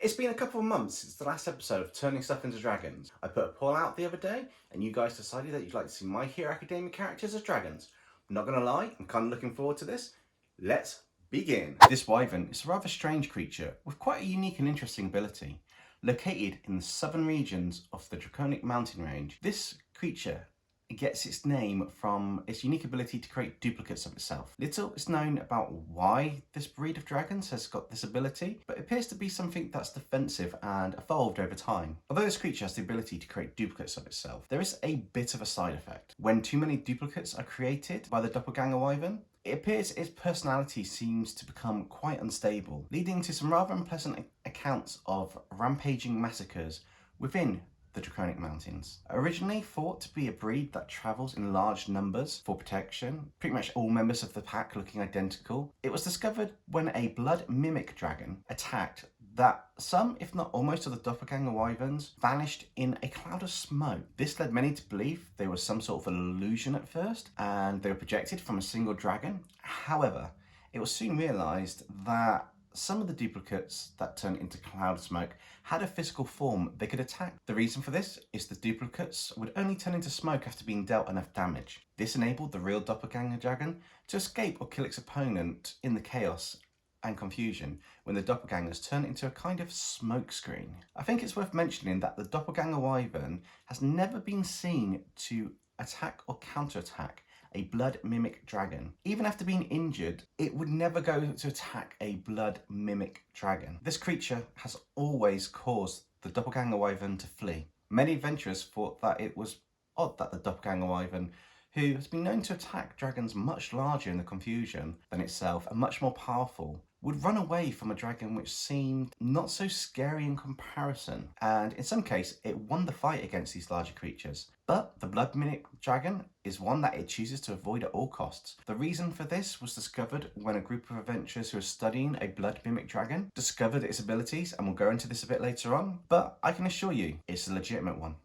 It's been a couple of months since the last episode of Turning Stuff into Dragons. I put a poll out the other day, and you guys decided that you'd like to see My Hero Academia characters as dragons. I'm not gonna lie, I'm kind of looking forward to this. Let's begin. This wyvern is a rather strange creature with quite a unique and interesting ability. Located in the southern regions of the Draconic mountain range, this creature gets its name from its unique ability to create duplicates of itself. Little is known about why this breed of dragons has got this ability, but it appears to be something that's defensive and evolved over time. Although this creature has the ability to create duplicates of itself, there is a bit of a side effect. When too many duplicates are created by the doppelganger wyvern, it appears its personality seems to become quite unstable, leading to some rather unpleasant accounts of rampaging massacres within the Draconic Mountains. Originally thought to be a breed that travels in large numbers for protection, pretty much all members of the pack looking identical, it was discovered when a blood mimic dragon attacked that some, if not almost, of the doppelganger wyverns vanished in a cloud of smoke. This led many to believe they were some sort of illusion at first, and they were projected from a single dragon. However, it was soon realised that some of the duplicates that turned into cloud smoke had a physical form they could attack. The reason for this is the duplicates would only turn into smoke after being dealt enough damage. This enabled the real doppelganger dragon to escape or kill its opponent in the chaos and confusion when the doppelgangers turn into a kind of smoke screen. I think it's worth mentioning that the doppelganger wyvern has never been seen to attack or counterattack a blood mimic dragon. Even after being injured, it would never go to attack a blood mimic dragon. This creature has always caused the doppelganger wyvern to flee. Many adventurers thought that it was odd that the doppelganger wyvern, who has been known to attack dragons much larger in the confusion than itself and much more powerful, would run away from a dragon which seemed not so scary in comparison, and in some case it won the fight against these larger creatures. But the blood mimic dragon is one that it chooses to avoid at all costs. The reason for this was discovered when a group of adventurers who were studying a blood mimic dragon discovered its abilities, and we'll go into this a bit later on, but I can assure you it's a legitimate one.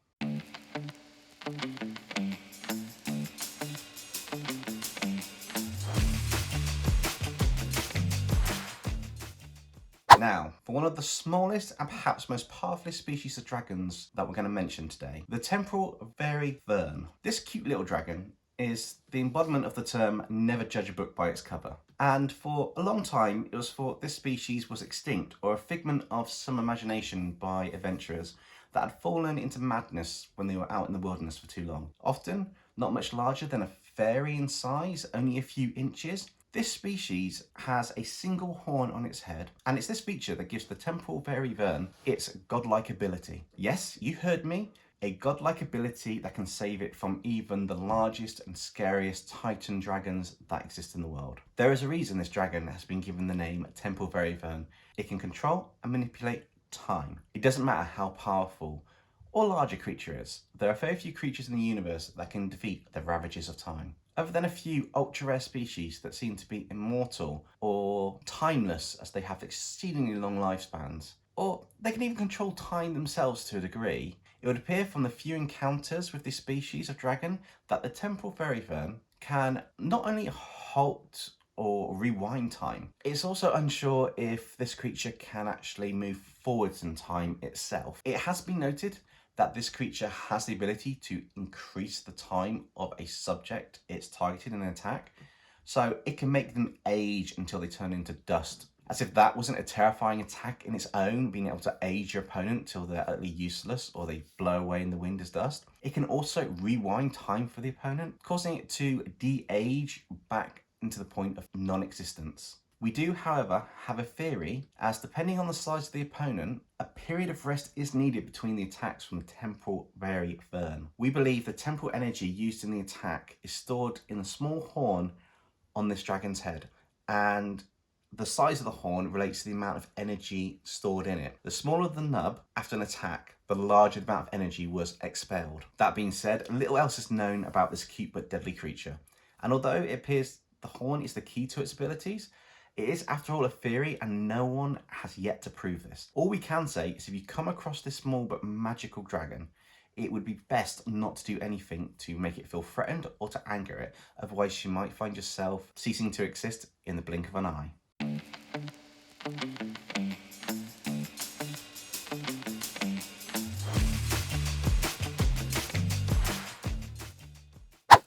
Now, for one of the smallest and perhaps most powerful species of dragons that we're going to mention today, the temporal fairy-vyrn. This cute little dragon is the embodiment of the term never judge a book by its cover. And for a long time, it was thought this species was extinct or a figment of some imagination by adventurers that had fallen into madness when they were out in the wilderness for too long. Often, not much larger than a fairy in size, only a few inches, this species has a single horn on its head, and it's this feature that gives the temporal fairy-vyrn its godlike ability. Yes, you heard me, a godlike ability that can save it from even the largest and scariest titan dragons that exist in the world. There is a reason this dragon has been given the name temporal fairy-vyrn. It can control and manipulate time. It doesn't matter how powerful or large a creature is. There are very few creatures in the universe that can defeat the ravages of time, other than a few ultra-rare species that seem to be immortal or timeless as they have exceedingly long lifespans. Or they can even control time themselves to a degree. It would appear from the few encounters with this species of dragon that the temporal fairy-vyrn can not only halt or rewind time, it's also unsure if this creature can actually move forwards in time itself. It has been noted that this creature has the ability to increase the time of a subject it's targeted in an attack, so it can make them age until they turn into dust. As if that wasn't a terrifying attack in its own, being able to age your opponent till they're utterly useless or they blow away in the wind as dust. It can also rewind time for the opponent, causing it to de-age back into the point of non-existence. We do, however, have a theory, as depending on the size of the opponent, a period of rest is needed between the attacks from the temporal fairy-vyrn. We believe the temporal energy used in the attack is stored in a small horn on this dragon's head, and the size of the horn relates to the amount of energy stored in it. The smaller the nub after an attack, the larger the amount of energy was expelled. That being said, little else is known about this cute but deadly creature, and although it appears the horn is the key to its abilities, it is, after all, a theory, and no one has yet to prove this. All we can say is if you come across this small but magical dragon, it would be best not to do anything to make it feel threatened or to anger it, otherwise you might find yourself ceasing to exist in the blink of an eye.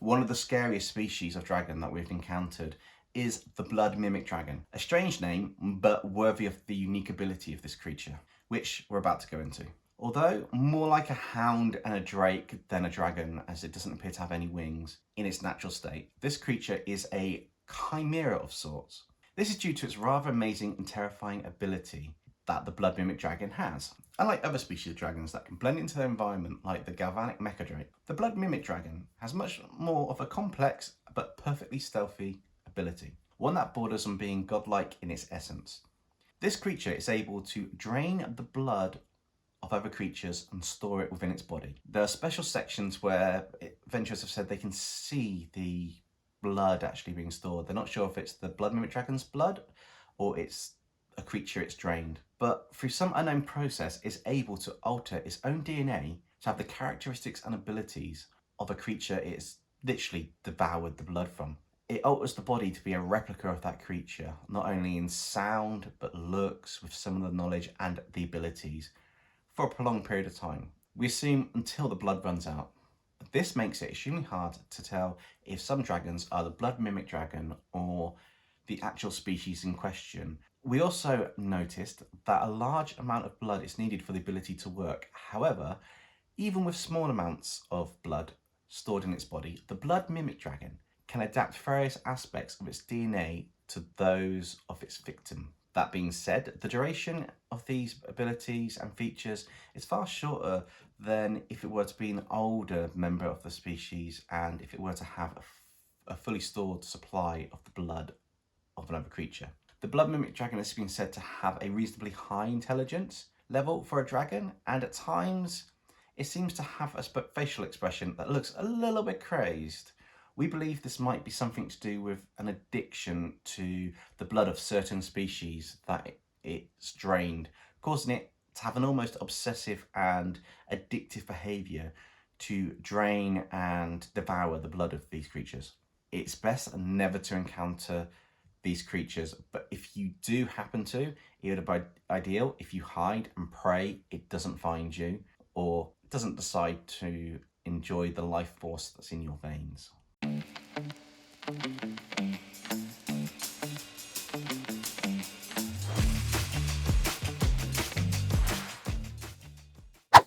One of the scariest species of dragon that we've encountered is the blood mimic dragon. A strange name, but worthy of the unique ability of this creature, which we're about to go into. Although more like a hound and a drake than a dragon, as it doesn't appear to have any wings in its natural state, this creature is a chimera of sorts. This is due to its rather amazing and terrifying ability that the blood mimic dragon has. Unlike other species of dragons that can blend into their environment, like the galvanic mecha drake, the blood mimic dragon has much more of a complex but perfectly stealthy ability, one that borders on being godlike in its essence. This creature is able to drain the blood of other creatures and store it within its body. There are special sections where adventurers have said they can see the blood actually being stored. They're not sure if it's the blood mimic dragon's blood or it's a creature it's drained. But through some unknown process, it's able to alter its own DNA to have the characteristics and abilities of a creature it's literally devoured the blood from. It alters the body to be a replica of that creature, not only in sound, but looks, with similar knowledge and the abilities, for a prolonged period of time. We assume until the blood runs out. This makes it extremely hard to tell if some dragons are the blood mimic dragon or the actual species in question. We also noticed that a large amount of blood is needed for the ability to work. However, even with small amounts of blood stored in its body, the blood mimic dragon can adapt various aspects of its DNA to those of its victim. That being said, the duration of these abilities and features is far shorter than if it were to be an older member of the species and if it were to have a fully stored supply of the blood of another creature. The blood mimic dragon has been said to have a reasonably high intelligence level for a dragon, and at times it seems to have a facial expression that looks a little bit crazed. We believe this might be something to do with an addiction to the blood of certain species that it's drained, causing it to have an almost obsessive and addictive behaviour to drain and devour the blood of these creatures. It's best never to encounter these creatures, but if you do happen to, it would be ideal if you hide and pray it doesn't find you or doesn't decide to enjoy the life force that's in your veins.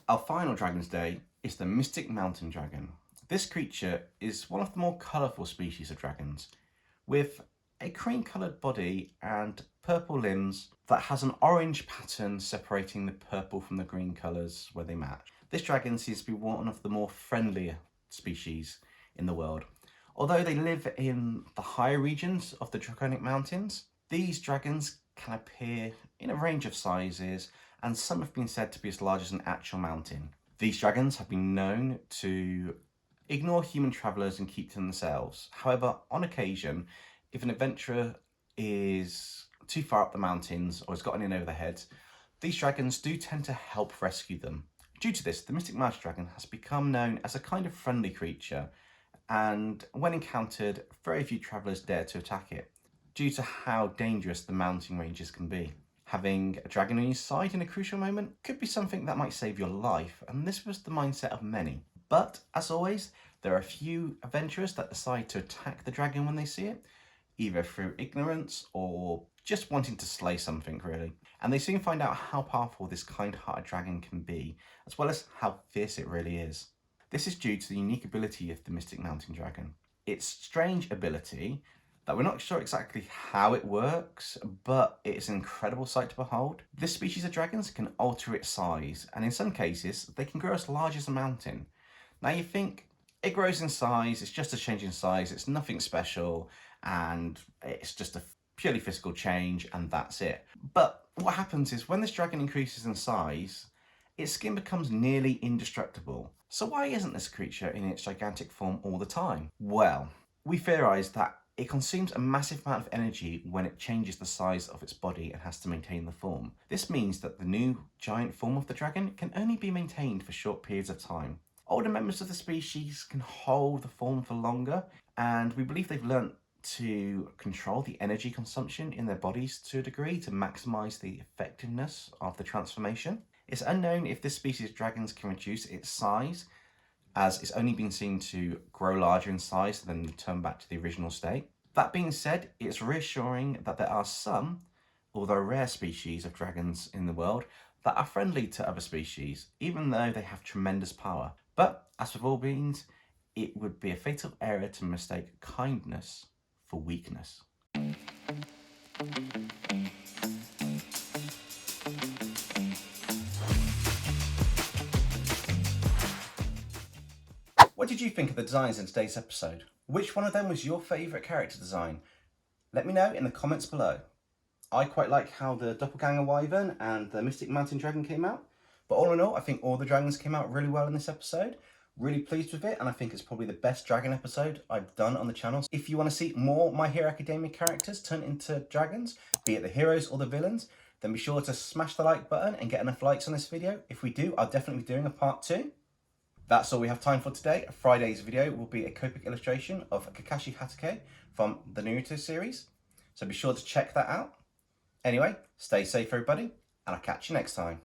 Our final Dragon's Day is the Mystic Mountain Dragon. This creature is one of the more colourful species of dragons, with a cream-coloured body and purple limbs that has an orange pattern separating the purple from the green colours where they match. This dragon seems to be one of the more friendlier species in the world. Although they live in the higher regions of the Draconic Mountains, these dragons can appear in a range of sizes, and some have been said to be as large as an actual mountain. These dragons have been known to ignore human travellers and keep to themselves. However, on occasion, if an adventurer is too far up the mountains or has gotten in over their heads, these dragons do tend to help rescue them. Due to this, the Mystic Mountain Dragon has become known as a kind of friendly creature, and when encountered, very few travellers dare to attack it, due to how dangerous the mountain ranges can be. Having a dragon on your side in a crucial moment could be something that might save your life, and this was the mindset of many. But, as always, there are a few adventurers that decide to attack the dragon when they see it, either through ignorance or just wanting to slay something, really. And they soon find out how powerful this kind-hearted dragon can be, as well as how fierce it really is. This is due to the unique ability of the Mystic Mountain Dragon. Its strange ability, that we're not sure exactly how it works, but it's an incredible sight to behold. This species of dragons can alter its size, and in some cases, they can grow as large as a mountain. Now you think, it grows in size, it's just a change in size, it's nothing special, and it's just a purely physical change, and that's it. But what happens is when this dragon increases in size, its skin becomes nearly indestructible. So why isn't this creature in its gigantic form all the time? Well, we theorise that it consumes a massive amount of energy when it changes the size of its body and has to maintain the form. This means that the new giant form of the dragon can only be maintained for short periods of time. Older members of the species can hold the form for longer, and we believe they've learnt to control the energy consumption in their bodies to a degree to maximise the effectiveness of the transformation. It's unknown if this species of dragons can reduce its size as it's only been seen to grow larger in size and then return back to the original state. That being said, it's reassuring that there are some, although rare, species of dragons in the world that are friendly to other species, even though they have tremendous power. But as with all beings, it would be a fatal error to mistake kindness for weakness. What did you think of the designs in today's episode? Which one of them was your favourite character design? Let me know in the comments below. I quite like how the Doppelganger Wyvern and the Mystic Mountain Dragon came out. But all in all, I think all the dragons came out really well in this episode. Really pleased with it, and I think it's probably the best dragon episode I've done on the channel. If you want to see more My Hero Academia characters turn into dragons, be it the heroes or the villains, then be sure to smash the like button and get enough likes on this video. If we do, I'll definitely be doing a part 2. That's all we have time for today. Friday's video will be a Copic illustration of Kakashi Hatake from the Naruto series, so be sure to check that out. Anyway, stay safe everybody, and I'll catch you next time.